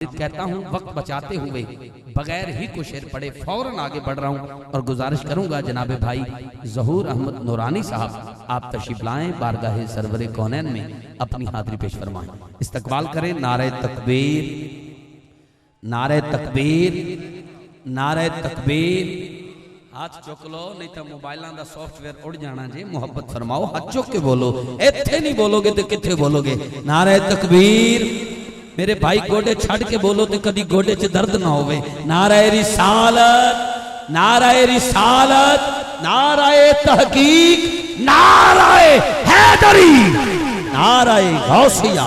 कहता हूँ वक्त बचाते हुए बगैर ही कुछ शेर पढ़े फौरन आगे बढ़ रहा हूँ और गुजारिश करूंगा जनाबे भाई ज़हूर अहमद नूरानी साहब आप तशरीफ लाएं बारगाह सरवरे कौनैन में अपनी हाजिरी पेश फरमाएं। इस्तकबाल करें। नारे तकबीर, नारे तकबीर, नारे तकबीर। हाथ चुक लो नहीं तो मोबाइल का सॉफ्टवेयर उड़ जाना जी। मुहब्बत फरमाओ, हाथ चुक के बोलो, इत्थे नहीं बोलोगे तो कित्थे बोलोगे। नारे तकबीर। मेरे भाई गोडे छड़ के बोलो तो कभी गोडे च दर्द ना होवे। नाराए रिसालत, नाराए रिसालत, नाराए तहकीक, नाराए हैदरी, नाराए गौसिया।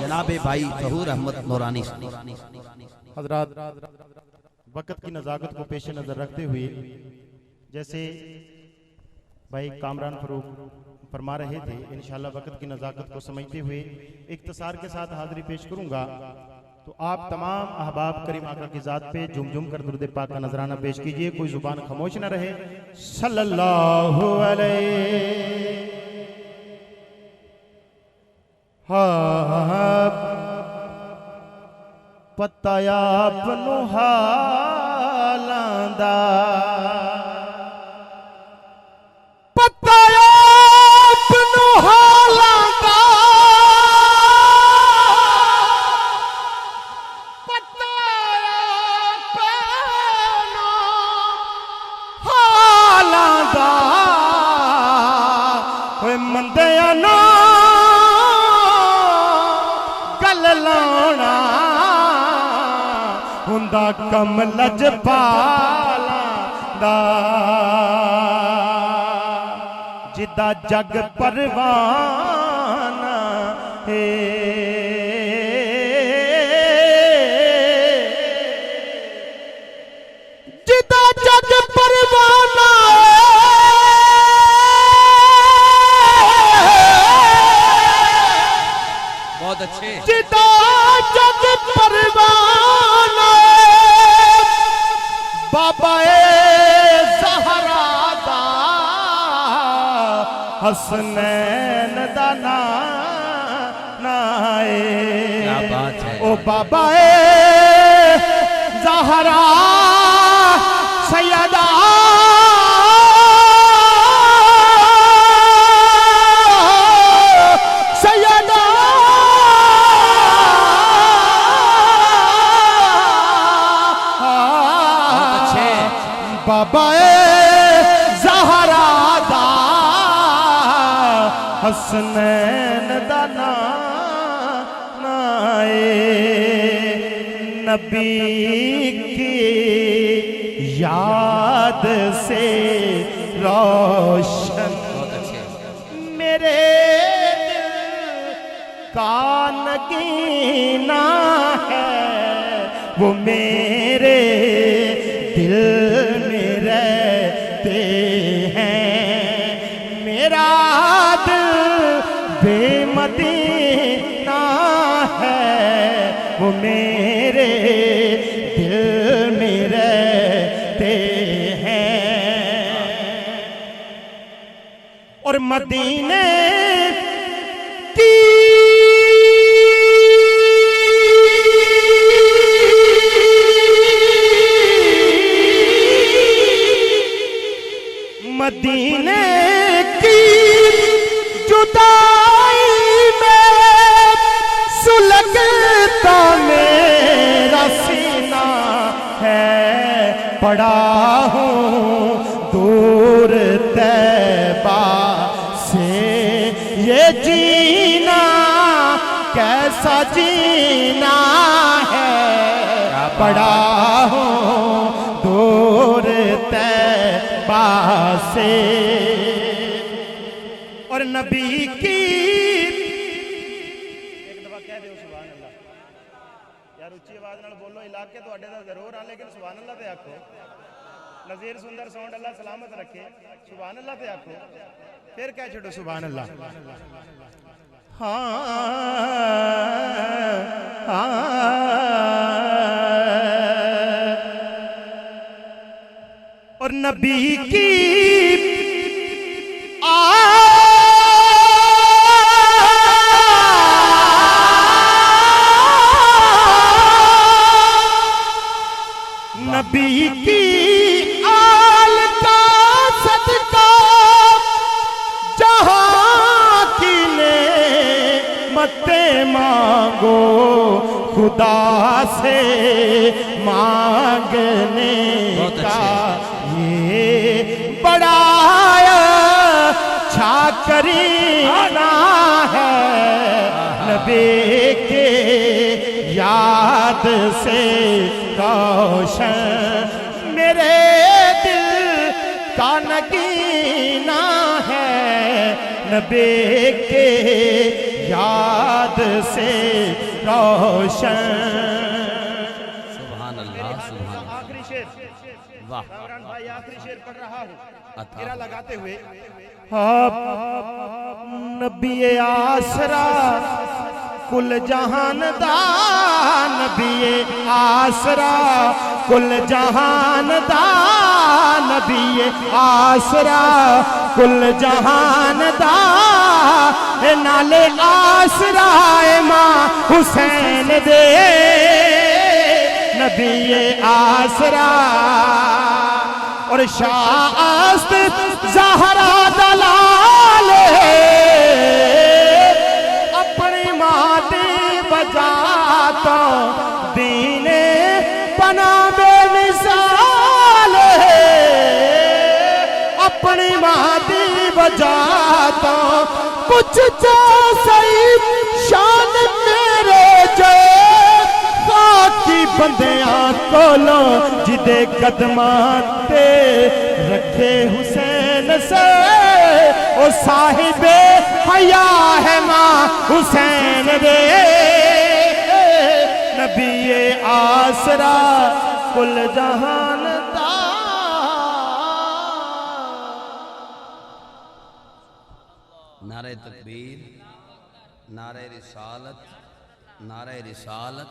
जनाबे भाई ज़हूर अहमद नूरानी। हज़रात, वक्त की नज़ाकत को पेश नज़र रखते हुए जैसे भाई कामरान फरूक फरमा रहे थे, इंशाअल्लाह वक्त की नज़ाकत को समझते हुए इख्तिसार के साथ हाज़िरी पेश करूंगा। तो आप तमाम अहबाब करीम आका की ज़ात पे झुम झुम कर दुरूद पाक का नजराना पेश कीजिए। कोई जुबान खामोश न रहे। सल्लल्लाहु अलैहि पता आपनू हालां दा, पता आपनू हालां दा, पता आपनू हालां दा। ओए मंदियां नू गल लाउणा हुंदा कम लजपालां दा, जिदा जग परवाना है। जिदा जग परवाना बहुत अच्छे। जिदा जग परवाना बाबा ज़हरा दा, हसनैन दा नाए। क्या बात है। ओ बाबा ज़हरा सैयदा सैयदा बाबा ज़हरा दा, हसनैन दा नाए। नबी की याद से रोशन मेरे दिल का नगीना है, वो मेरे दिल में रहते हैं। मेरा दिल बेमदीना है, वो मेरे दिल में रहते हैं। और मदीने की मदीने की जुदाई में सुलगता मेरा सीना है। पड़ा हूँ दूर तैबा से, ये जीना कैसा जीना है। पड़ा हूँ दूर तैबा से। और नबी की एक दफा कह दो सुभान अल्लाह यार, उच्ची आवाज नाल बोलो। इलाके तुहाडे दा जरूर आ, लेकिन सुभान अल्लाह ते आखो। नज़ीर सुंदर साउंड अल्लाह सलामत रखे। सुभान अल्लाह ते आखो, फिर कह छोड़ो सुभान अल्लाह। हाँ हाँ। और नबी की नबी की आल का सदका जहां की नेमतें मांगो खुदा से मांगने का ये बड़ा अच्छा करीना है। नबी के याद से रोशन मेरे दिल का नगीना है। नबी के याद से रोशन। सुभान अल्लाह, सुभान अल्लाह। आखिरी शेर, वाह, कामरान भाई आखिरी शेर पढ़ रहा हूँ अथा। घेरा लगाते हुए। नबी आसरा कुल जहान दा, नबी आसरा कुल जहान दा, नबी आसरा कुल जहान दा, नाले आसरा मां हुसैन दे। नबी आसरा और शास्त ज़हरा दलाल अपनी माती बजा तो दीने पना बेमिसाल। अपनी माती बजा तो कुछ जो सही शान मेरे जो बाकी बंदियां कोलो जिदे कदमां ते रखे हुसैन से ओ साहिबे हया है मां हुसैन दे। नबी आसरा कुल जहान दा। नारे तकबीर, नारे रिसालत, नारे रिसालत।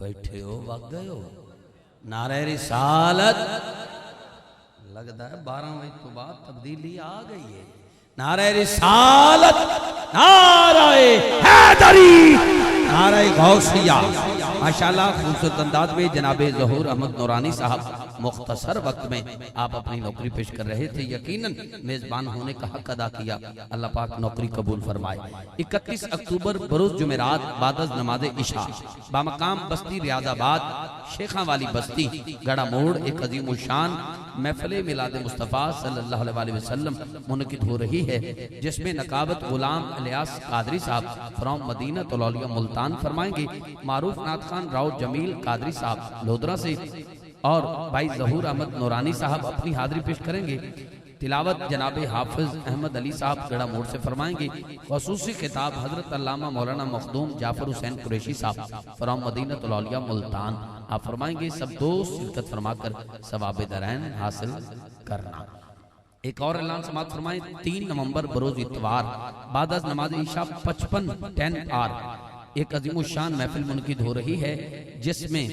बैठे हो वग गए हो। नारे रिसालत। लगता है 12 बजे तो बाद तब्दीली आ गई है। नारे रिसालत, नारे हैदरी, नारे गौसिया। माशाल्लाह खूबसूरत अंदाज में जनाब ज़हूर अहमद नूरानी साहब मुख्तसर वक्त में आप अपनी नौकरी पेश कर रहे थे। यकीनन मेजबान होने का हक अदा किया। अल्लाह पाक नौकरी कबूल फरमाए। 31 अक्टूबर बरोज जुमेरात बादज नमाज इशा बामकाम बस्ती रियाजाबाद शेखा वाली बस्ती गड़ा मोड़ एक अजीम शान महफिल मिलाद मुस्तफ़ा सल्लल्लाहु अलैहि वसल्लम मुनक़िद हो रही है, जिसमें नकाबत गुलाम इलियास कादरी साहब फ्रॉम मदीना तौलिया मुल्तान फरमाएंगे। मारूफ नाथ खान राव जमील कादरी साहब लोधरा से और भाई ज़हूर अहमद नूरानी साहब अपनी हाजिरी पेश करेंगे। तिलावत जनाब हाफिज अहमद अली साहब गड़ा मोड़ से फरमाएंगे। ख़ुसूसी खिताब हजरत अल्लामा मौलाना मखदूम जाफर हुसैन कुरैशी साहब फ्रॉम मदीना तौलिया मुल्तान आप फरमाएंगे। सब दोस्त शिरकत फरमाकर सवाब दरैन हासिल करना। एक और ऐलान समात फरमाएं। 3 नवंबर बरोज इतवार बाद नमाज ईशा 55 10 आर एक अजीम शान महफिल मुनक़िद हो रही है, जिसमें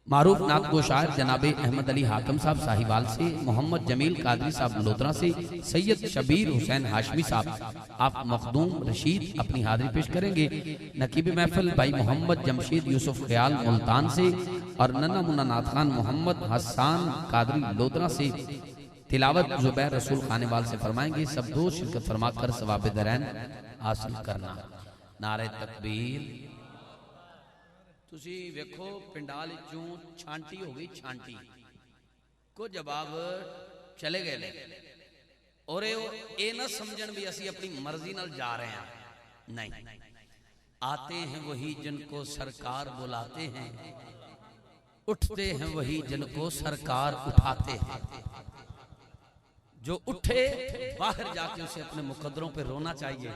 मारूफ नात को शायर जनाबे अहमद अली हाकिम साहब साहिवाल से, मोहम्मद जमील कादरी साहब लोधरा से, सैयद शबीर हुसैन हाशमी साहब आप मखदूम रशीद अपनी हाजिरी पेश करेंगे। नकीब महफिल भाई मोहम्मद जमशीद यूसुफ ख्याल मुल्तान से और नन्ना मुन्ना नाथ खान मोहम्मद हसन कादरी लोधरा से। तिलावत जुबैर रसूल खानेवाल से फरमाएंगे। सब दो शिरकत फरमाकर सवाब दरैन हासिल करना। नारे तकबीर। तुसी वेखो पिंडाल चों छांटी हो गई, छांटी को जवाब चले गए ने और ये ना समझन भी असी अपनी मर्जी नाल जा रहे हैं। नहीं, आते हैं वही जिनको सरकार बुलाते हैं, उठते हैं वही जिनको सरकार उठाते हैं। जो उठे बाहर जाके उसे अपने मुकद्दरों पे रोना चाहिए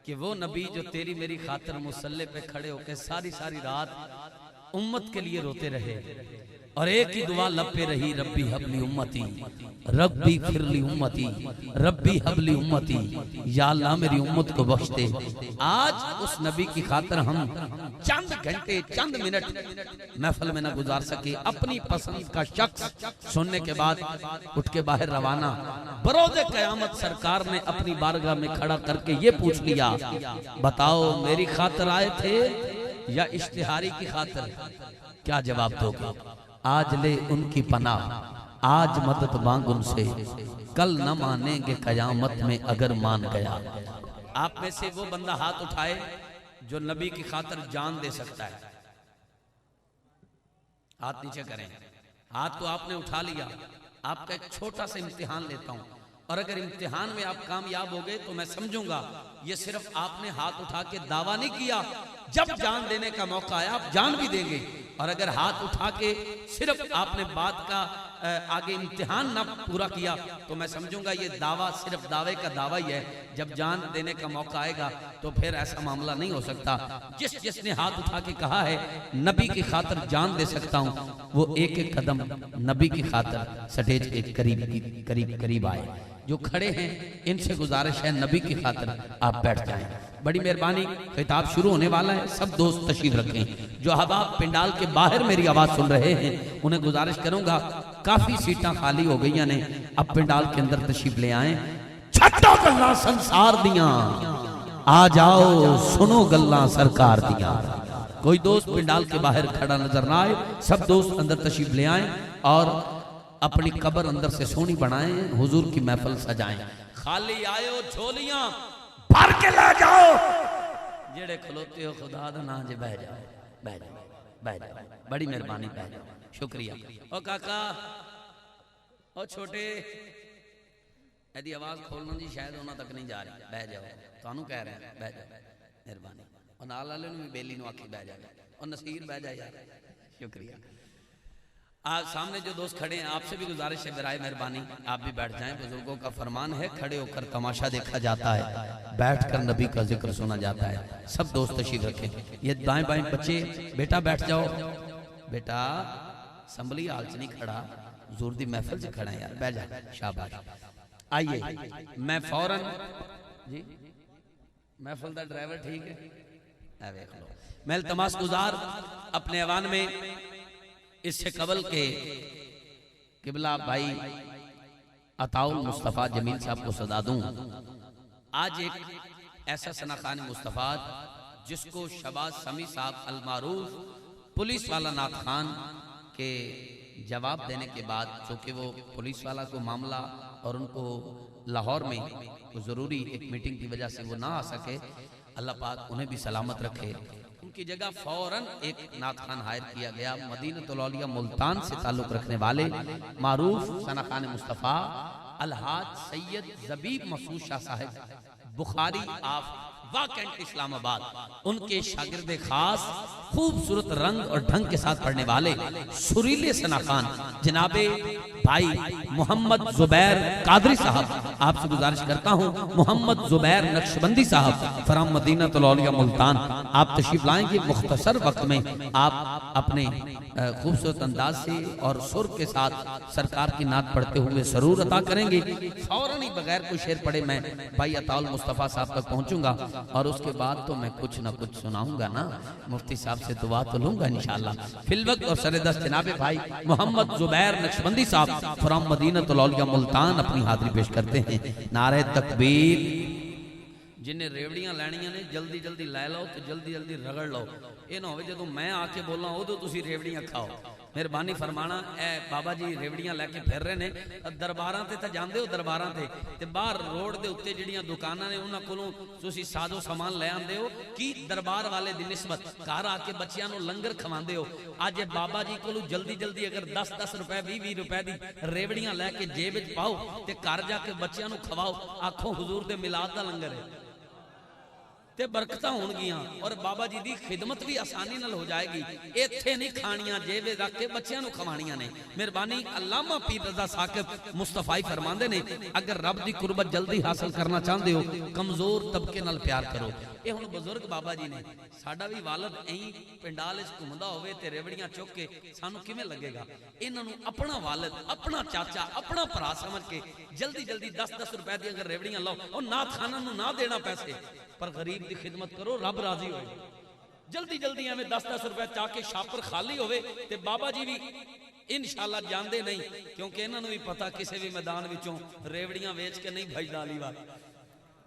कि वो नबी जो तेरी मेरी खातिर मुसल्ले पे खड़े होकर सारी सारी रात उम्मत के लिए रोते रहे और एक ही दुआ लब पे रही, रब्बी हबली उम्मती, रब्बी फिरली उम्मती, रब्बी हबली उम्मती, या अल्लाह मेरी उम्मत को बख्श दे। आज उस नबी की खातिर हम चंद घंटे चंद मिनट महफिल में न गुजार सके। अपनी पसंद का शख्स सुनने के बाद उठ के बाहर रवाना। बरोज़े क़यामत सरकार ने अपनी बारगाह में खड़ा करके ये पूछ लिया, बताओ मेरी खातिर आए थे या इश्तिहारी की खातिर? क्या जवाब दोगे? आज ले उनकी पनाह, आज मदद मांग उनसे, कल न मानेंगे कयामत में अगर मान गया। आप में से वो बंदा हाथ उठाए जो नबी की खातिर जान दे सकता है। हाथ नीचे करें। हाथ तो आपने उठा लिया। आपका एक छोटा सा इम्तिहान लेता हूं, और अगर इम्तिहान में आप कामयाब हो गए तो मैं समझूंगा ये सिर्फ आपने हाथ उठा के दावा नहीं किया, जब जान देने का मौका आया आप जान भी देंगे। और अगर हाथ उठा के सिर्फ आपने बात का आगे इम्तिहान ना पूरा किया तो मैं समझूंगा ये दावा सिर्फ दावे का दावा ही है। जब जान देने का मौका आएगा तो फिर ऐसा मामला नहीं हो सकता। जिसने हाथ उठा के कहा है नबी की खातिर जान दे सकता हूं, वो एक एक कदम नबी की खातिर स्टेज के करीब आए। जो खड़े हैं इनसे गुजारिश है नबी की खातिर आप बैठ जाएं। बड़ी मेहरबानी। खिताब शुरू होने वाला है, सब दोस्त तशरीफ रखें। जो अहबाब पिंडाल के बाहर मेरी आवाज सुन रहे हैं उन्हें गुजारिश करूंगा, काफी सीटां खाली हो गई ने, अब पिंडाल के अंदर तशरीफ ले आए। छट्टो गल्लां संसार दियां, आ जाओ सुनो गल्लां सरकार दियां। कोई दोस्त पिंडाल के बाहर खड़ा नजर ना आए, सब दोस्त अंदर तशरीफ ले आए और अपनी कब्र अंदर से सोनी बनाएं, हुजूर की महफिल सजाएं। खाली आयो झोलियां भर के ला जाओ, जेड़े खलोते हो खुदा दा नाम जे बह जाओ, बह जाओ, बह जाओ। बड़ी मेहरबानी, बह जाओ। शुक्रिया। ओ काका, ओ छोटे, यदि आवाज खोलना जी शायद उन्होंने तक नहीं जा रही। बह जाओ, तानू कह रहे हैं बह जाओ, मेहरबानी। और नाल वाले भी बेली नू आखी बह जाए, और नसीर बह जाए यार। शुक्रिया। आज सामने जो दोस्त खड़े हैं आपसे भी गुजारिश है, बराए मेहरबानी आप भी बैठ जाएं। बुजुर्गों का फरमान है खड़े होकर तमाशा देखा जाता है, बैठकर नबी का जिक्र सुना जाता है। सब दोस्त तशरीफ रखें। ये दाएं बाएं बच्चे, बेटा बैठ जाओ, बेटा संभली हाल च नहीं खड़ा, हुजूर दी महफिल से खड़ा है यार, बैठ जा, शाबाश। आइए मैं फौरन जी, महफिल का ड्राइवर ठीक है, देख लो। मैं इल्तमास गुजार अपने ऐवान में इससे कबल के किबला भाई अताउल मुस्तफ़ा जमील साहब को सदा दूं। आज एक ऐसा सनाखान मुस्तफ़ा जिसको शबाज समी साहब अलमारूफ पुलिस वाला नाथ खान के जवाब देने के बाद, चूँकि वो पुलिस वाला को मामला और उनको लाहौर में ज़रूरी एक मीटिंग की वजह से वो ना आ सके, अल्लाह पाक उन्हें भी सलामत रखे। उनकी जगह फौरन एक नाथ खान हायर किया गया, मदीनतुल औलिया मुल्तान से ताल्लुक रखने वाले मारूफ सनाखान मुस्तफ़ा अलहाज सैयद जबीब मसूद शाह साहब बुखारी ऑफ वाकंट इस्लामाबाद, उनके शागिर्द खास खूबसूरत रंग और ढंग के साथ पढ़ने वाले सुरीले सनाखान जनाबे भाई मोहम्मद जुबैर कादरी साहब, आपसे गुजारिश करता हूं मोहम्मद जुबैर नक्शबंदी साहब फ्रॉम मदीनतुल औलिया मुल्तान, आप तशरीफ लाएंगे। मुख्तसर वक्त में आप अपने खूबसूरत अंदाज से और सुर के साथ सरकार की नात पढ़ते हुए सरूर अता करेंगे। फौरन ही बगैर कोई शेर पढ़े मैं भाई अताउल मुस्तफ़ा साहब तक पहुंचूंगा और उसके बाद तो मैं कुछ ना कुछ सुनाऊंगा ना, मुफ्ती साहब से दुआ तो लूंगा इंशाअल्लाह। फिल वक्त और सरेदस्त जनाबे भाई मोहम्मद जुबैर नक्शबंदी साहब फ्रॉम मदीनतुल औलिया मुल्तान अपनी हाजिरी पेश करते हैं। नारे तकबीर। जिन्हें रेवड़ियां लैनियां ने जल्दी जल्दी लै लो तो जल्दी जल्दी रगड़ लो, ये ना हो जो मैं आके बोला उदो तुसी रेवड़ियां खाओ। मेहरबानी फरमाना। ए बाबा जी रेवड़ियां लैके फिर रहे ने, दरबारां ते तां जांदे हो, दरबारां ते बाहर रोड दे उत्ते जिहड़ियां दुकानां ने उन्हां कोलों तुसी साजो सामान ले आंदे हो कि दरबार वाले दी निस्बत घर आके बच्चियां नूं लंगर खवांदे हो। अज बाबा जी कोलों जल्दी जल्दी अगर 10-10 रुपए 20-20 रुपए दी रेवड़ियां लैके जेब विच पाओ ते घर जाके बच्चियां नूं खवाओ, आखो हुजूर दे मिलाद दा लंगर है ते बरकत होणगियां और बाबा जी की खिदमत भी आसानी नाल हो जाएगी। इत्थे नहीं खानियां जेबे रख के बच्चियां नूं खवाणियां ने। मेहरबानी अल्लामा पीर रज़ा साकिब मुस्तफाई फरमांदे ने, अगर रब दी कुर्बत जल्दी हासिल करना चाहते हो कमजोर तबके नाल प्यार करो। ये हुण बुजुर्ग बाबा जी ने, साडा भी वालद ऐं पिंडाल विच घुमदा होवे ते रेवड़ियां चुक के सानू किवें लगेगा। इन्हां नूं अपना वालद, अपना चाचा, अपना भरा समझ के जल्दी जल्दी 10-10 रुपए दी अगर रेवड़ियां लाओ और नाथ खाना नूं ना देना पैसे, पर गरीब की खिदमत करो, रब राजी होए। जल्दी जल्दी एवं 10-10 रुपए चाके छापर खाली होवे ते बाबा जी भी इंशाअल्लाह जानते नहीं, क्योंकि इन्होंने भी पता किसी भी मैदान विचों रेवड़ियां वेच के नहीं भजदा अली वाला।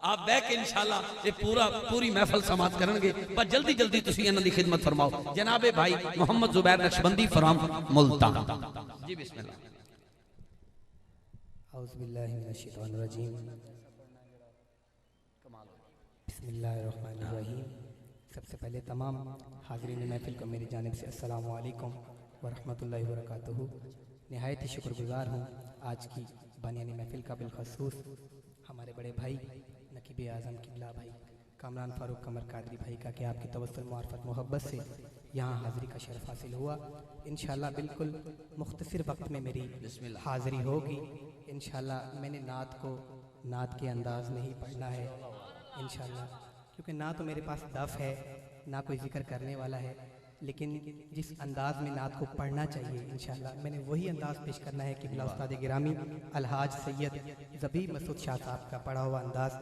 आप बह के इंशाल्लाह ये पूरी महफिल समाप्त करेंगे, पर जल्दी जल्दी तुसी इन्हां दी खिदमत फरमाओ। जनाबे भाई मोहम्मद जुबैर नक्शबंदी फ्रॉम मुल्तान। जी बिस्मिल्लाह। औज़ु बिल्लाहि मिनश शैतानिर रजीम। बिस्मिल्लाहिर्रहमानिर्रहीम। सबसे पहले तमाम हाज़रीन महफिल को मेरी जानिब से अस्सलामु अलैकुम व रहमतुल्लाहि व बरकातुहू। निहायत ही शुक्रगुज़ार हूँ आज की बानियानी महफिल का, बिलखसूस हमारे बड़े भाई नकीब आज़म किबला भाई कामरान फ़ारूक कमर कादरी भाई का कि आपकी तवस्सुल मार्फत मोहब्बत से यहाँ हाज़िरी का शरफ़ हासिल हुआ। इंशाअल्लाह बिल्कुल मुख्तसर वक्त में मेरी हाज़िरी होगी। इंशाअल्लाह मैंने नात को नात के अंदाज़ में ही पढ़ना है इंशाअल्लाह, क्योंकि ना तो मेरे पास दफ़ है ना कोई ज़िक्र करने वाला है, लेकिन जिस अंदाज़ में नात को पढ़ना चाहिए इंशाअल्लाह मैंने वही अंदाज़ पेश करना है कि बिला उस्ताद गिरामी अलहाज सैयद ज़बीर मसूद शाह साहब का पढ़ा हुआ अंदाज़।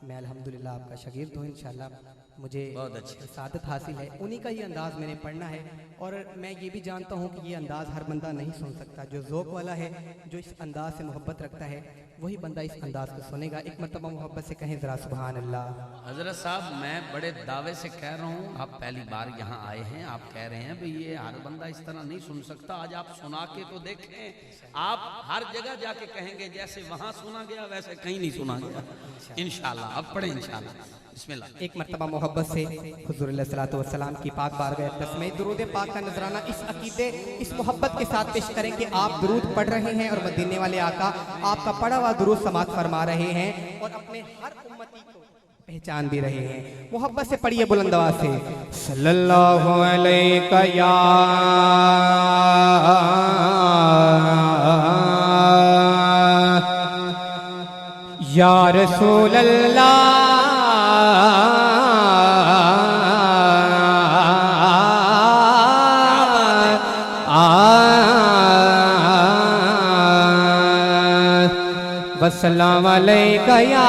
मैं अल्हम्दुलिल्लाह आपका शागिर्द हूँ, इंशाअल्लाह मुझे सादत हासिल है, उन्हीं का ही अंदाज़ मैंने पढ़ना है। और मैं ये भी जानता हूँ कि ये अंदाज़ हर बंदा नहीं सुन सकता। जो ज़ौक़ वाला है, जो इस अंदाज़ से मोहब्बत रखता है, वही बंदा इस अंदाज़ को सुनेगा। एक मरतबा मोहब्बत से कहें ज़रा सुभान अल्लाह। हजरत साहब मैं बड़े दावे से कह रहा हूँ, आप पहली बार यहाँ आए हैं, आप कह रहे हैं भाई ये हर बंदा इस तरह नहीं सुन सकता। आज आप सुना के तो देखें, आप हर जगह जाके कहेंगे जैसे वहाँ सुना गया वैसे कहीं नहीं सुना गया। इंशाअल्लाह अब पढ़े इंशाअल्लाह। बिस्मिल्लाह। एक मरतबा मोहब्बत से हुज़ूर अलैहिस्सलातु वस्सलाम की पाक बारगाह तस्मीह दुरूद पाक का नजराना इस अकीदे, इस मोहब्बत के साथ पेश करें कि आप दुरूद पढ़ रहे हैं और मदीने वाले आका आपका पढ़ा हुआ दुरूद समाअत फरमा रहे हैं और अपने हर उम्मती को पहचान भी रहे हैं। मोहब्बत से पढ़िए बुलंद आवाज़ से सल्लल्लाहु अलैका या रसूल अल्लाह वस्सलाम अलैका या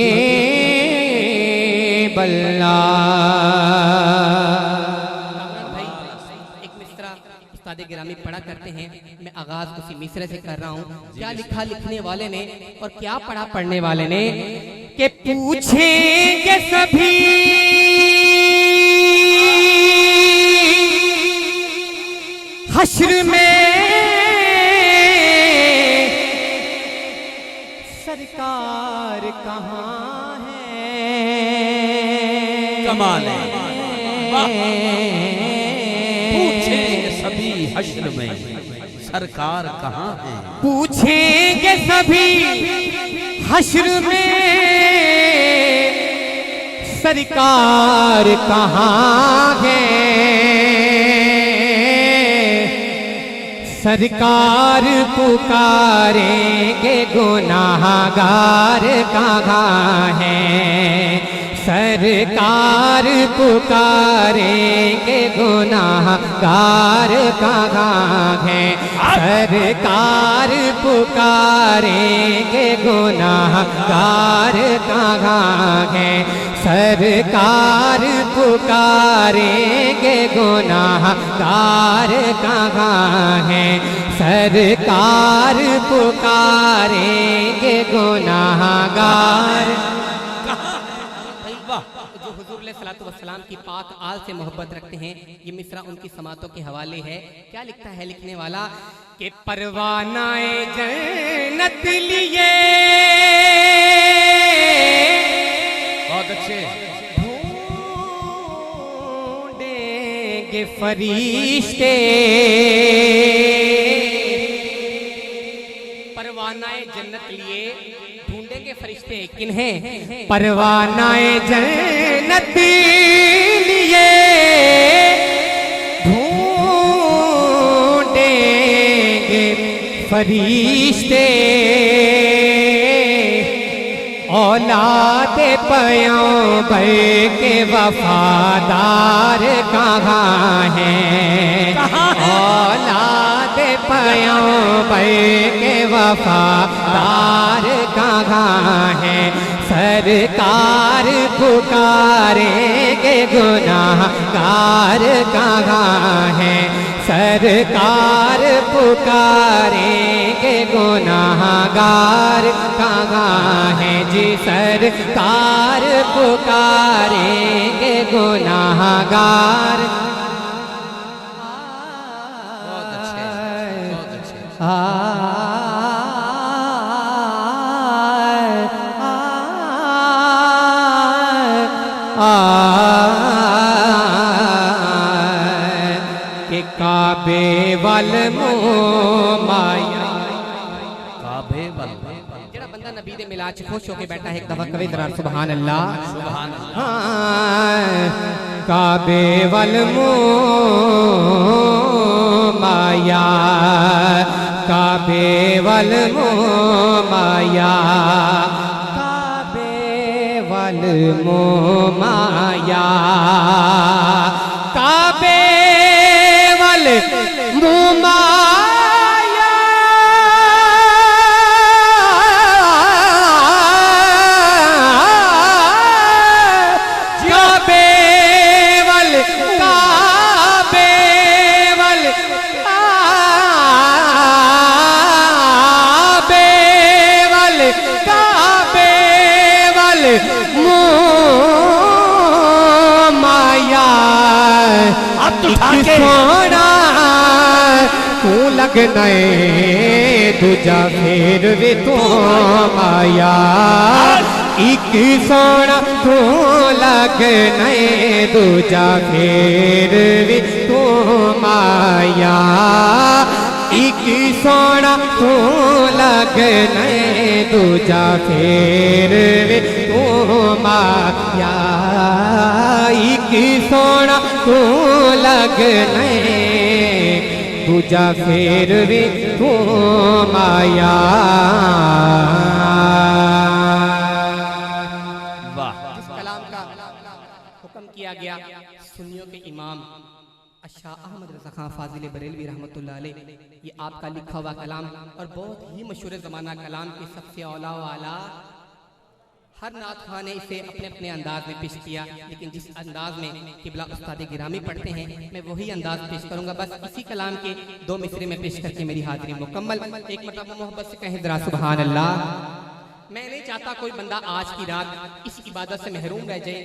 हबीब अल्लाह। एक मिसरा उस्ताद गिरामी पढ़ा करते हैं, मैं आगाज उसी मिसरे से कर रहा हूँ। क्या लिखा लिखने वाले ने और क्या पढ़ा पढ़ने वाले ने कि पूछेंगे सभी हश्र में सरकार कहाँ है। कमाल है, पूछेंगे सभी हश्र में सरकार कहाँ है। पूछेंगे सभी हश्र में सरकार कहाँ है। सरकार पुकारेंगे गुनाहगार कहाँ है। सरकार पुकारेंगे गुनाहगार कहाँ है। सरकार पुकारेंगे गुनाहगार कहाँ है। सरकार पुकारेंगे गुनाहगार कहाँ है। सरकार पुकारेंगे गुनाहगार। जो हुजूर अलैहिस्सलातु वस्सलाम की पाक आल से मोहब्बत रखते हैं, ये मिसरा उनकी समातों के हवाले है। क्या लिखता है लिखने वाला कि परवानाए जन्नत लिए बहुत अच्छे ढूंढेंगे फरिश्ते। परवानाए जन्नत लिए ढूंढेंगे फरिश्ते किन्हें। परवानाए जन्नत लिए ढूंढेंगे फरिश्ते। औलाद पैगंबर के वफादार कहाँ हैं। औलाद पैगंबर के वफादार कहाँ हैं। सरकार पुकारेंगे गुनाहगार कहाँ है, सरकार पुकारेंगे गुनाहगार कहाँ है जी, सरकार पुकारेंगे गुनाहगार। बहुत अच्छे, बहुत अच्छे। कि काबे वल माया, काबे वल, जेड़ा बंदा नबी दे मिलाद च खुश होके बैठा है, एक दफा कवे जरा सुभान अल्लाह। सुभान अल्लाह। काबे वल माया, काबे वल माया, काबे वल माया, काबे वल माया, काबे वल, काबे वल, काबे वल, काबे वल माया। अब तो सोना तू लगना दूजा फेर वे तो माया, एक सोना तू लगना दूजा फेर वे तो माया, एक सोना तू लगना दूजा फेर वे तो माया, एक सोना तू लगना दूजा फेर वे तो माया। वाह। जिस कलाम का हुक्म किया गया सुन्नियों के इमाम शाह अहमद रज़ा खां फाजिल बरेलवी रहमतुल्लाह अलैह, ये आपका लिखा हुआ कलाम और बहुत ही मशहूर ज़माना कलाम के सबसे औला वाला हर नात खां ने इसे अपने अपने अंदाज में पेश किया, लेकिन जिस अंदाज में किबला उस्ताद गिरामी पढ़ते हैं मैं वही अंदाज पेश करूंगा। बस इसी कलाम के दो मिसरे में पेश करके मेरी हाजिरी मुकम्मल। एक मरतबा मोहब्बत से कहें जरा सुभान अल्लाह। मैं नहीं चाहता कोई बंदा आज की रात इस इबादत से महरूम रह जाए।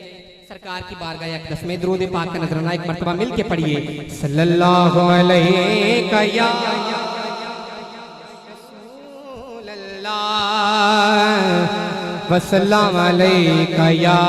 सरकार की बारगाह अक़दस में दुरूद पाक का नजराना एक मरतबा मिल के पढ़िए। सल्लल्लाहु अलैहि या रसूल अल्लाह वसल्लम अलैका या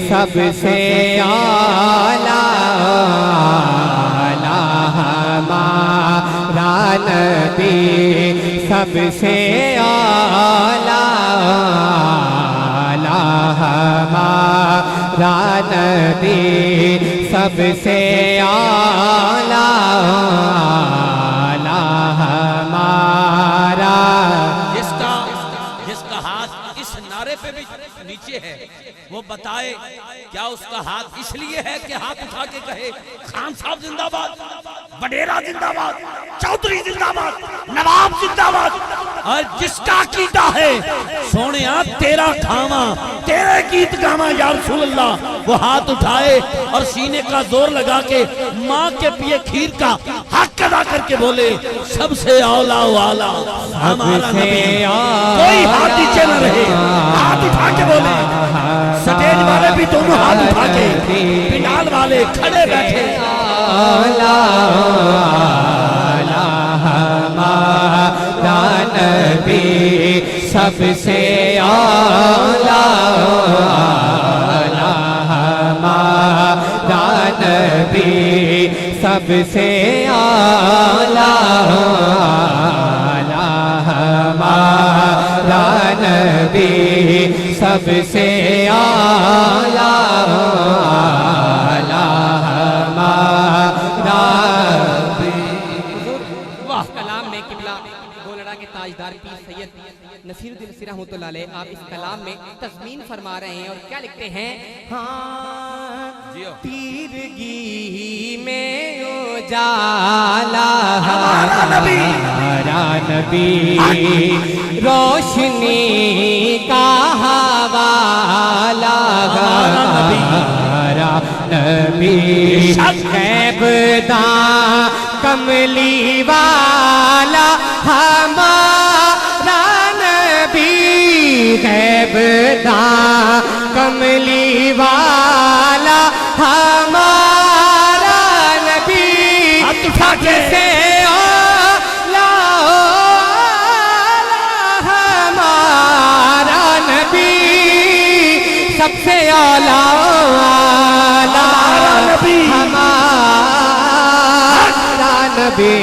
सबसे आला हमारा नबी, सबसे आला हमारा नबी, सबसे आला आला हमारा। जिसका हाथ इस नारे पे भी नीचे है वो बताए क्या उसका हाथ इसलिए है कि हाथ उठा के कहे खान साहब जिंदाबाद, वडेरा जिंदाबाद, चौधरी जिंदाबाद, नवाब जिंदाबाद। और जिसका कीता है सोनिया तेरा खामा तेरे गीत गामा या रसूल अल्लाह, वो हाथ उठाए और सीने का जोर लगा के माँ के पिए खीर का हक अदा करके बोले सबसे औला वाला हमारा नबी। कोई हाथ नीचे न रहे, हाथ उठा के बोले। स्टेज वाले भी दोनों हाथ उठा के, पिंडाल वाले खड़े बैठे। आला आला हमारा नबी सबसे आला आला हमारा नबी सबसे आला आला हमारा नबी सबसे आला आला हमारा नबी। वाह कलाम में किबला गोलड़ा के ताजदार पीर सैयद नसीरुद्दीन सिरा रहमतुल्लाह अलैह आप इस कलाम में तस्मीन फरमा रहे हैं और क्या लिखते हैं। हाँ तीरगी में उजाला हमारा नबी रोशनी का हवाला हमारा नबी कैबदा कमली वाला हमारा नबी कैबदा कमली वाला हमारा नबी सबसे आला हमारा नबी सबसे आला नबी हमारा नबी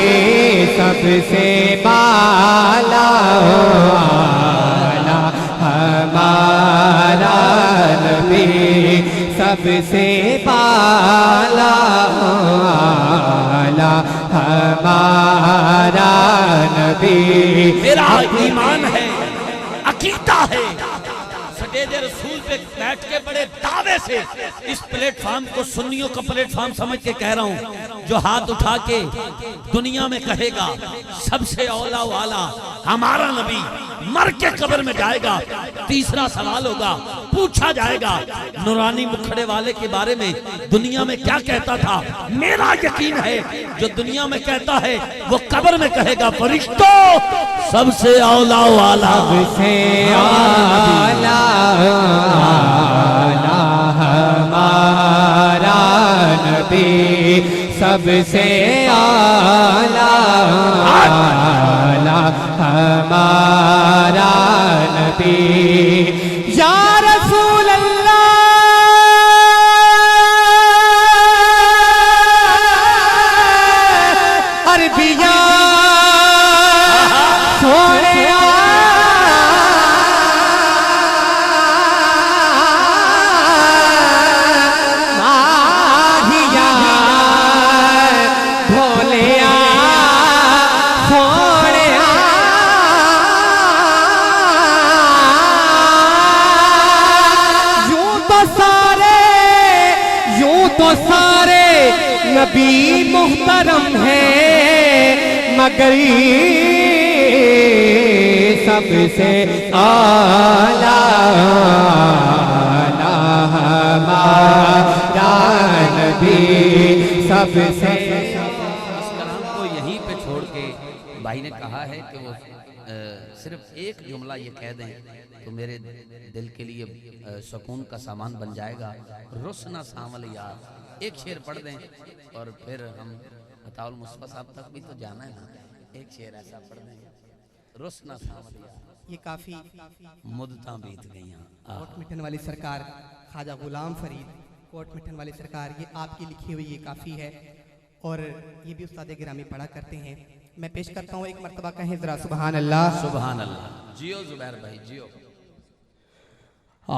सबसे बाला हमारा नबी सबसे बाला हमारा नबी। मेरा ईमान है, अकीदा है, सटेज रसूल पे बैठ के बड़े दावे से इस प्लेटफॉर्म को सुन्नियों का प्लेटफॉर्म समझ के कह रहा हूँ। जो हाथ उठा के दुनिया में कहेगा सबसे औला वाला हमारा नबी मर के कब्र में जाएगा। तीसरा सवाल होगा, पूछा जाएगा नूरानी मुखड़े वाले के बारे में दुनिया में क्या कहता था। मेरा यकीन है जो दुनिया में कहता है वो कब्र में कहेगा फरिश्तों सबसे औला वाला सबसे आला हमारा नबी सबसे आला हमारा नबी। या रसूल अल्लाह अरबिया सोने नबी मुहतरम है मगर सबसे आला हमारा नबी सबसे। इस कलाम को यहीं पे छोड़ के भाई ने कहा है कि वो सिर्फ एक जुमला ये कह दें तो मेरे दिल के लिए सुकून का सामान बन जाएगा। रुसना सामल यार एक शेर पढ़ दें और फिर हम अताउल मुस्तफा साहब तक भी तो जाना है ना। एक शेर ऐसा पढ़ दें रुसना सामल यार। ये काफी मुद्दतां बीत गई। कोट मिठन वाली सरकार ख्वाजा गुलाम फरीद कोट मिठन वाली सरकार ये आपकी लिखी हुई ये काफ़ी है और ये भी उस्ताद गिरामी पढ़ा करते हैं। मैं पेश करता हूँ एक मरतबा कहें जरा सुभान अल्लाह। सुभान अल्लाह। जियो जुबैर भाई जियो। आ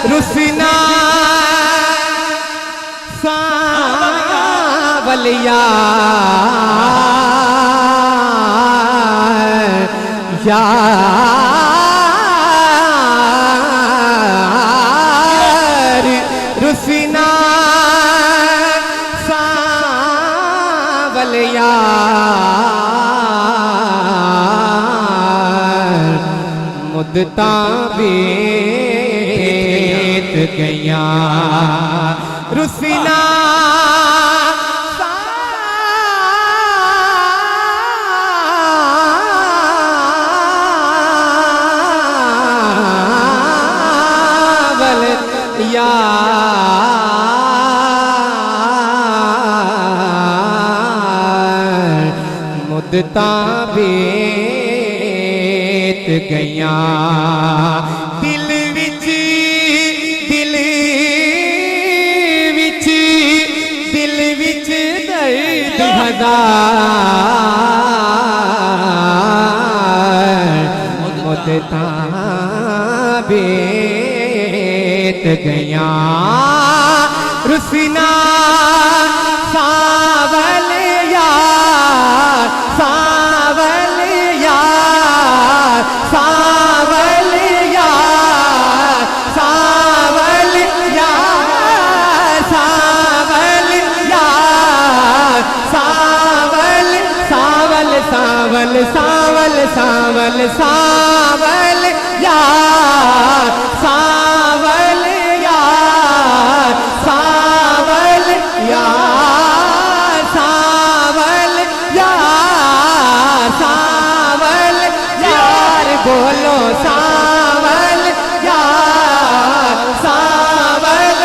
रुसना सावल यार रुसना सावल यार मुद्दता बीत गया रुसना सावल यार मुद्दता बीत गया दिल विच दिल विच दिल विच दर्द हजार मुद्दता बीत गया रुसना सावल यार सावल यार सावल यार सावल यार सावल यार सावल सावल सावल सावल सावल सावल यार सावल यार सावल यार सावल यार सावल यार बोलो सावल यार सावल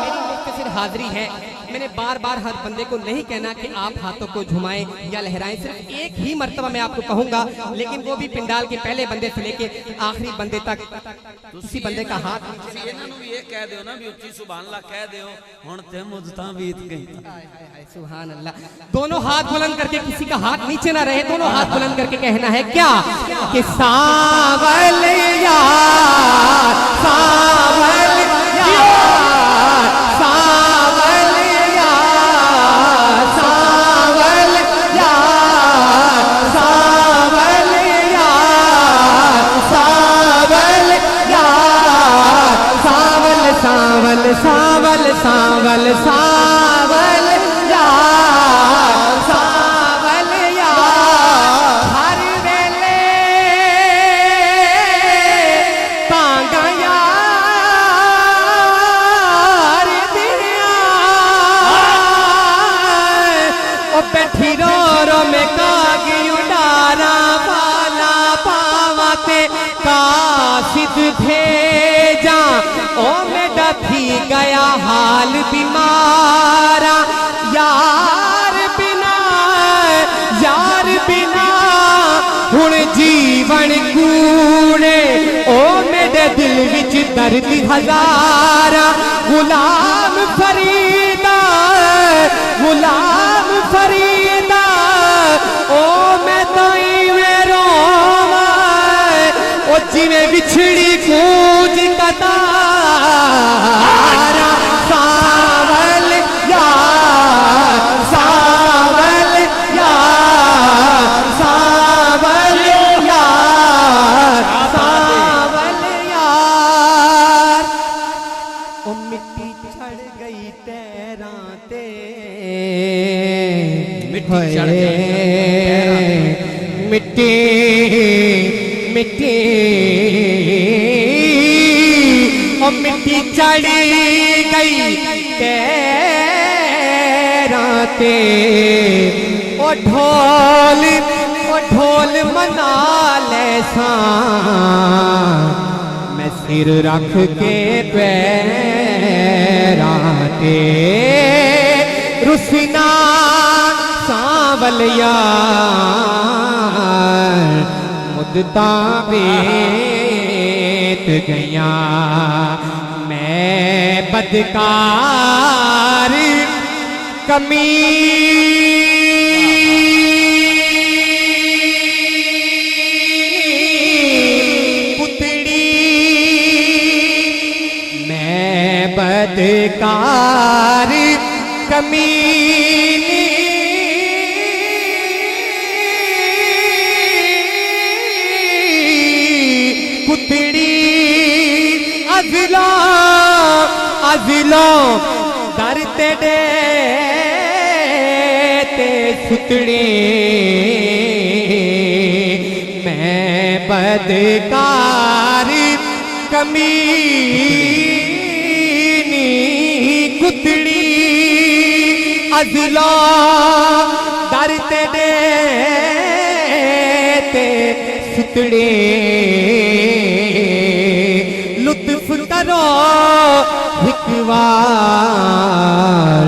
मेरी मुख्तसर हाजिरी है। मैंने बार बार हर बंदे को नहीं कहना कि आप हाथों को घुमाएं या लहराएं, सिर्फ एक ही मर्तबा मैं आपको कहूंगा, लेकिन वो भी पिंडाल के पहले बंदे से लेके आखिरी बंदे तक उसी बंदे का हाथ ये कह दो ना भी उच्ची सुभान अल्लाह कह दो हुण ते मुद्दतां बीत गई। सुभान अल्लाह। दोनों हाथ बुलंद करके, किसी का हाथ नीचे ना रहे, दोनों हाथ बुलंद करके कहना है क्या कि सावल यार सावल यार सावल यार सावल यार सावल यार सावल यार सावल सावल सावल सावल सावल यार सावल यार हर वेले तांगा यार दिया ओ बैठी रो रो में कागी उडारा वाला पावाते कासिद भेजा ओ मेरा थी गया हाल बीमारा यार बिना हुण जीवन कूड़े ओ मेरे दिल विच दर्द हजारा गुलाम फरीदा ओ मैं तो इवें रोवां ओ जिवें बिछड़ी कूंज कतारा सावल यार सावल यार सावल यार सावल यार ओ मिट्टी चढ़ गई पैरां ते मिट्टी चढ़ गई मिट्टी मिट्टी ओ मिट्टी चढ़ी गई पैरां ते ओ ढोल मना ले सां मैं सिर रख के पैरां ते रुसना सावल यार मुद्दतां बीत गया मैं बदकार कमी पुतड़ी बदकार कमीनी कुतड़ी अजलों दर तेरे ते सुतड़ी मैं बदकार कमीनी कुतड़ी अजलों दर तेरे ते सुतड़ी लुत्फ करो एक बार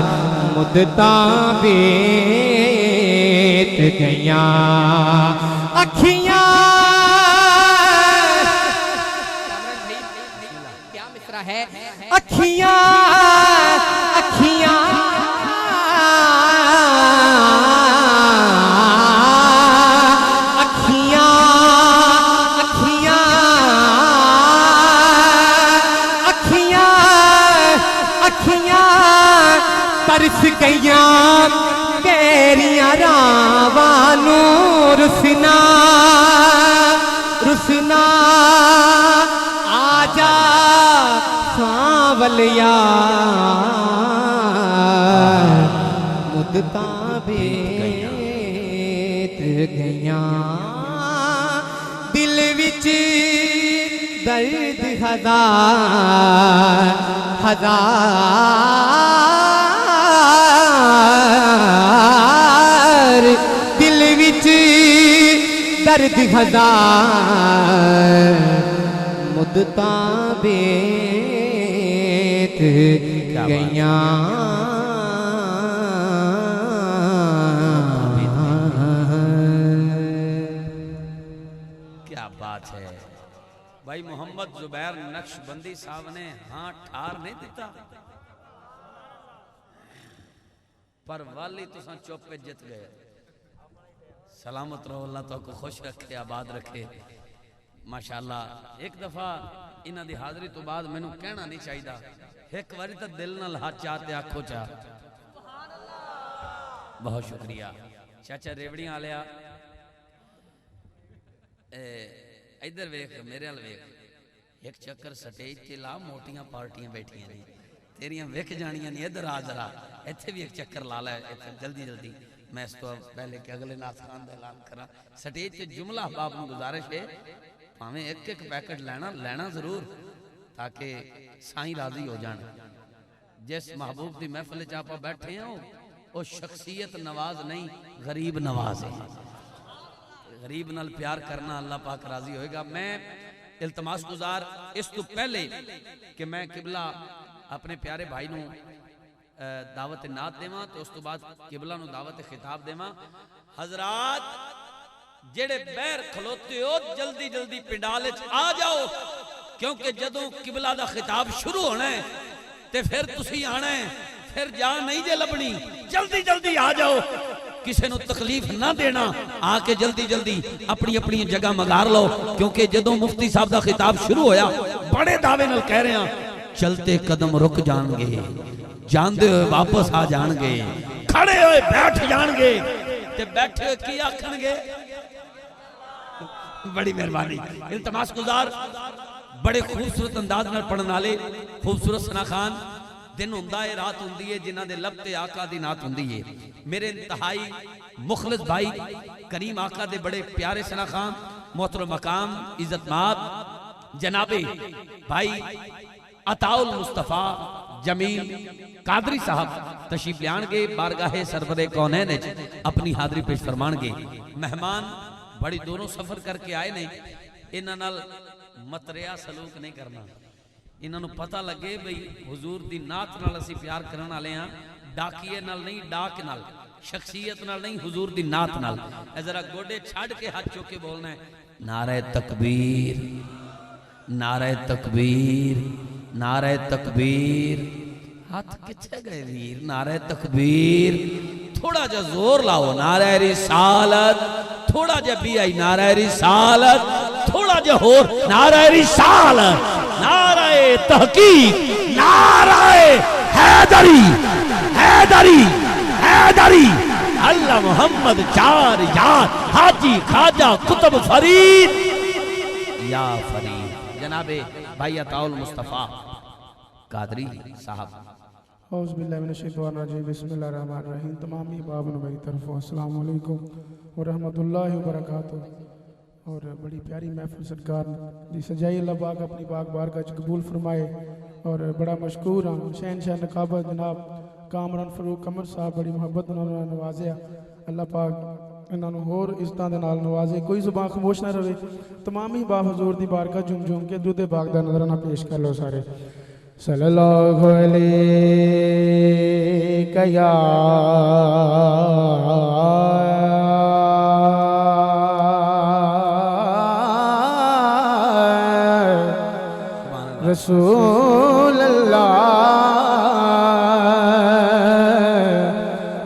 मुद्दतां बीत गईयां अखियां क्या मिसरा है अखियां अखियां तरस गईयां तेरियां रावानू रुसना रुसना आजा सांवलिया मुद्दतां बीत गईयां दिल विच दर्द हजार हजार दिल विच दर्द हजार मुद्दतां बीत गईयां क्या बात है भाई। मोहम्मद जुबैर नक्शबंदी साहब ने हाँ ठार नहीं दिता पर वाली तुसा चुप पे जित गए। सलामत रहो, अल्लाह तो खुश रखे, आबाद रखे। माशाअल्लाह एक दफा इन्हां दी हाज़री तो बाद मैनू कहना नहीं चाहिए, एक बारी तो दिल नाल हाथ चाहते आखो चा। बहुत शुक्रिया चाचा रेवड़ियां आलिया। इधर वेख मेरे वाल वेख, एक चक्कर स्टेज ते ला, मोटियां पार्टियां बैठियां ने तेरियां विक जानियां नहीं। इधर आ जरा, इत्थे भी एक चक्कर ला लै जल्दी जल्दी। मैं इस तो पहले कि अगले नासखान का ऐलान करा, स्टेज ते जुमला अहबाब को गुजारिश है भावें एक एक पैकेट लेना जरूर ताकि साईं राजी हो जाए। जिस महबूब की महफिल च आप बैठे हैं वो शख्सियत नवाज नहीं, गरीब नवाज है। गरीब नाल प्यार करना अल्लाह पाक राजी होएगा। मैं इल्तमास गुजार इस तो पहले कि मैं किबला अपने प्यारे भाई नू दावत नात देवा तो उस तो बाद किबला नू दावत खिताब देवा। हजरात जेड़े बैर खलोते हो जल्दी जल्दी पिंडाल च आ जाओ, क्योंकि जदों किबला दा खिताब शुरू होना है ते फिर तुसी आना है, फिर जान नहीं जे लभनी। जल्दी जल्दी आ जाओ, किसी को तकलीफ ना देना, आके जल्दी जल्दी अपनी अपनी जगह मगार लो, क्योंकि जदों मुफ्ती साहब का खिताब शुरू होया बड़े दावे नाल कह रहे हैं चलते कदम रुक जाएंगे, जांदे हुए वापस आ जाएंगे, खड़े हुए बैठ जाएंगे ते बैठे हुए की आखणगे। बड़ी मेहरबानी इल्तमास गुजार बड़े खूबसूरत अंदाज नाल पढ़न वाले खूबसूरत सना खान। दिन हुंदा है रात हुंदी है जिन्हां दे लब ते आका दी नात हुंदी है। मेरे इंतहाई मुखलिस भाई करीम आका दे बड़े प्यारे सना खान मोहतरम मकाम इज्जतमाब जनाबे भाई अताउल मुस्तफा जमील कादरी साहब तशरीफ लियाणगे, बारगाहे सरवरे कौनैन अपनी हाजरी पेश फरमाणगे। मेहमान बड़ी दूरों सफर करके आए ने, इन्हां नाल मतरिया सलूक नहीं करना। इन्हों पता लगे बई हुजूर दी नात नाल असीं प्यार करन वाले हां, डाकिए नाल नहीं, डाक नाल, शख्सियत नाल नहीं, हुजूर दी नात नाल। जरा गोडे छाड़ के हाथ चुक के बोलना है नारे तकबीर, नारे तकबीर, नारे तकबीर। हाथ किथे गए वीर? नारे तकबीर, थोड़ा जा जोर लाओ। नारे रिसालत, थोड़ा जा भी आई। नारे रिसालत, थोड़ा जा होर। नारे रिसालत, नारे तहकीक, नाराए हैदरी, हैदरी, हैदरी। अल्लाह मोहम्मद चार यार हाजी खाजा कुतुब फरीद या फरीद। जनाबे भाई अताउल मुस्तफा कादरी साहब। औज़ुबिल्लाहिमिनश्शैतानिर्रजीम। तमाम अहबाब मेरी तरफ अस्सलाम वालेकुम व रहमतुल्लाहि व बरकातुहू। और बड़ी प्यारी महफिल सरकार दी सजाई अल्लाह पाक अपनी पाक बारगाह च कबूल फरमाए। और बड़ा मशकूर हाँ शहनशाह नकाबत जनाब कामरान फरूक कमर साहब बड़ी मुहब्बत नाल नवाजिया। अल्लाह पाक इन्होंने होर इज्जतां दे नाल नवाजे। कोई जुबान खामोश ना रहे। तमाम ही बाप हजूर दी बारगाह झुम झुम के दुदे पाक दा नजराना पेश कर लो सारे। सल्लल्लाहु अलैहि या रसूल अल्लाह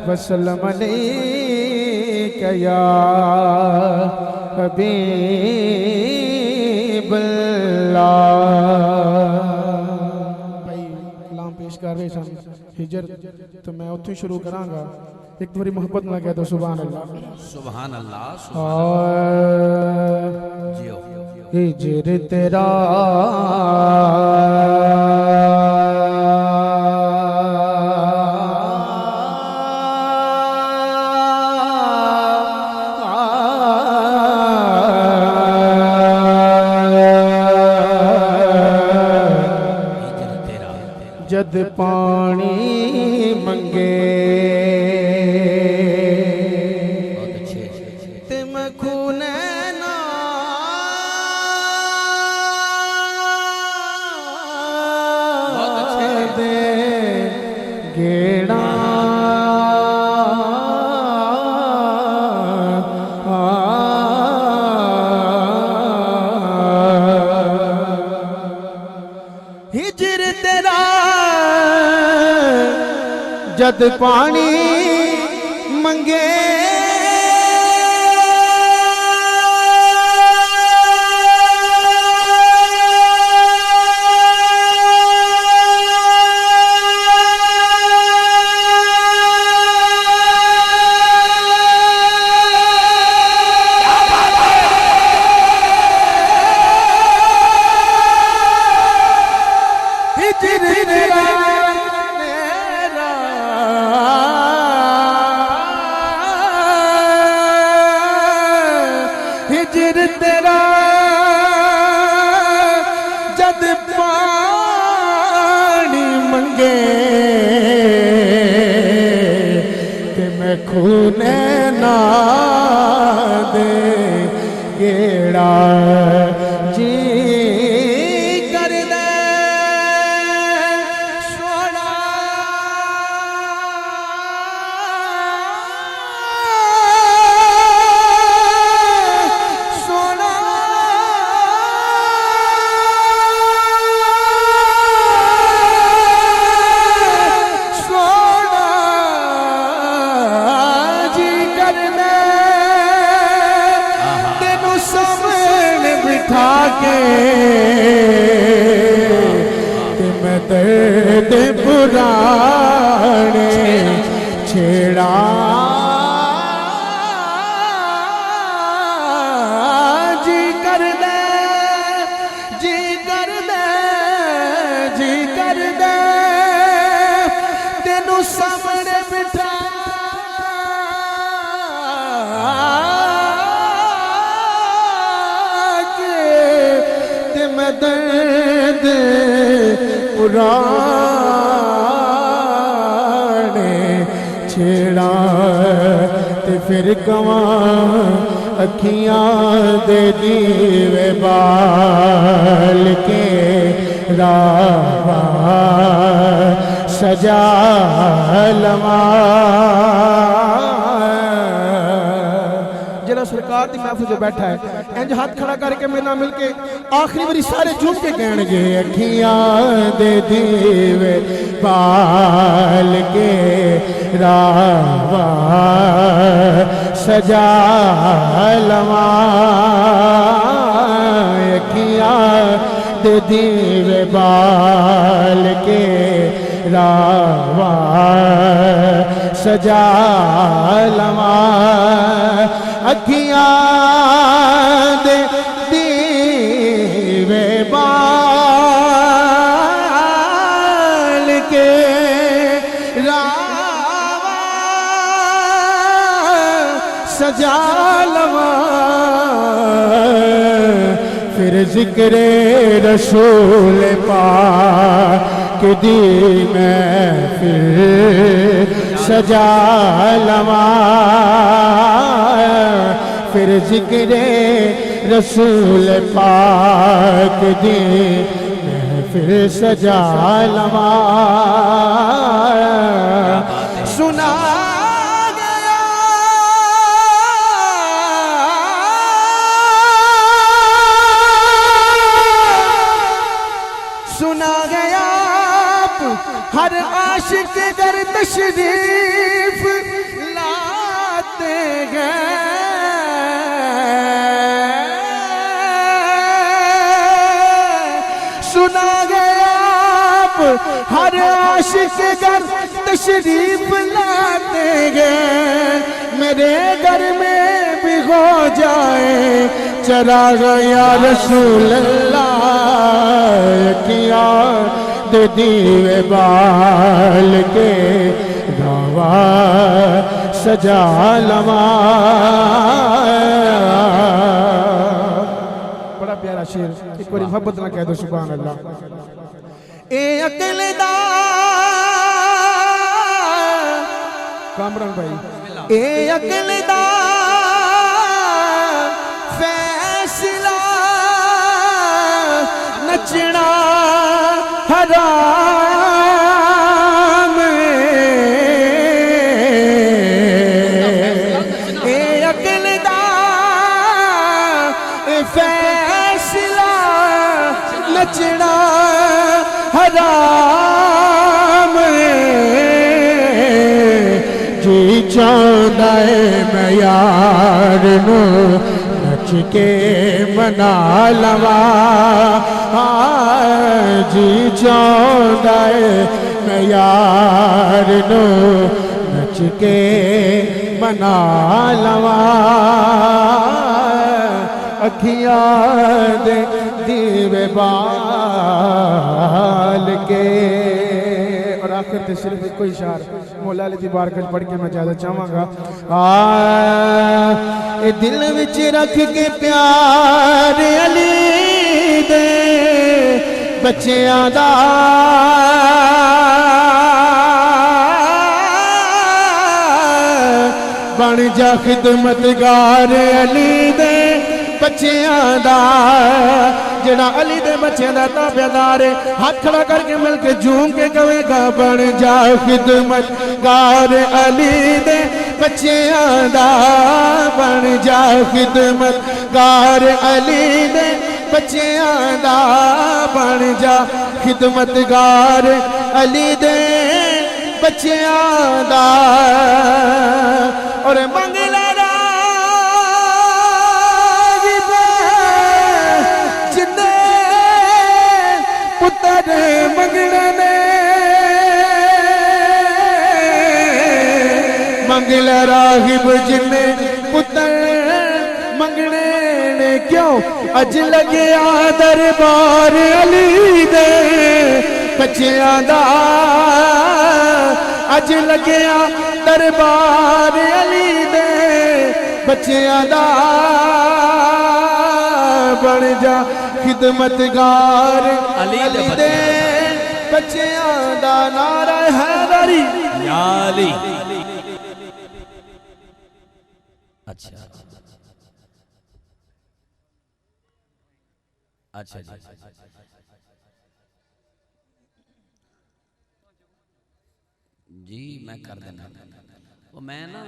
वसल्लम अलैका या हबीब अल्लाह। भाई कलाम पेश कर रहे सन हिजर तो मैं उत्थों शुरू करांगा। एक बारी मोहब्बत ना कह दो सुभान अल्लाह, सुभान अल्लाह। जियो हिजर तेरा जद पानी मंगे ते मैं खूने ना दे गेड़ा हिजर तेरा जद पानी मंगे हिजर तेरा जद पानी मंगे ते मैं खूने ना दे गेड़ा जी कर दे सोना मैं दर्द पुराने छेड़ा जी कर दे जी कर दे जी कर दे तेनू सामने बिठा दर्द पुराने छेड़ा ते फिर कवा अखियां दे दीवे बाल के रावा सजा लवा। जरा सरकार की महफिल से बैठा है इंज हाथ खड़ा करके मेरे नाल मिल के आखिरी बारी सारे झूम के कहणगे अखियां दे दीवे पाल के रावा सजा लवा। अखियां दे दीवे बाल के रावा सजा लवा अखियां दे दीवे बाल के रावा सजा लवा फिर जिक्रे रसूल पाक दी मैं फिर सजा लवा फिर जिक्रे रसूल पाक दी मैं फिर सजा लवा सुना सुना गया हर आशिक घर तशरीफ लाते गए सुना गया हर आशिक घर तशरीफ लाते गए मेरे घर में भी हो जाए चला गया रसूल अल्लाह किया दे दीवे बाल के गावा सजा लवा बड़ा प्यारा शेर एक बार मोहब्बत ना कह दो सुभान अल्लाह ए अकल दा कामरान भाई ए अकल दा फैसला नचना हराम ए अकल दा फैसला नचना हराम जी चाहता है मैं यार नू नच के मना लवा जी चाहता है मैं यार नू नच के मना लवा अखियां दे दीवे बाल के और आखिर ते सिर्फ एक कोई इशार मौला अली दी बारगाह पढ़ के मैं ज्यादा चाहांगा ए दिल विच रख के प्यार अली दे बच्चियां दा बन जा खिदमतगार अली दे बच्चियां दा जड़ा अली दे बच्चियां दा ताबेदार हाथ खड़ा करके मिल के झूम के कहेगा बन जा खिदमतगार अली दे बच्चियां दा बन जा खिदमतगार अली दे बच्चियां दा बन जा खिदमतगार अली दे बच्चियां दा और मंगला जिंदे पुत्र मंगने ने मंगल राहिब जिन्ने पुत्र मंगने ने क्यों अज लगे दरबार अली दे बच्चियां दा अज लगे दरबार अली दे बच्चियां दा बन जा खिदमतगार अली दे बच्चियां दा नारा हैदरी या अली। अच्छा अच्छा जी मैं कर देना वो मैं ना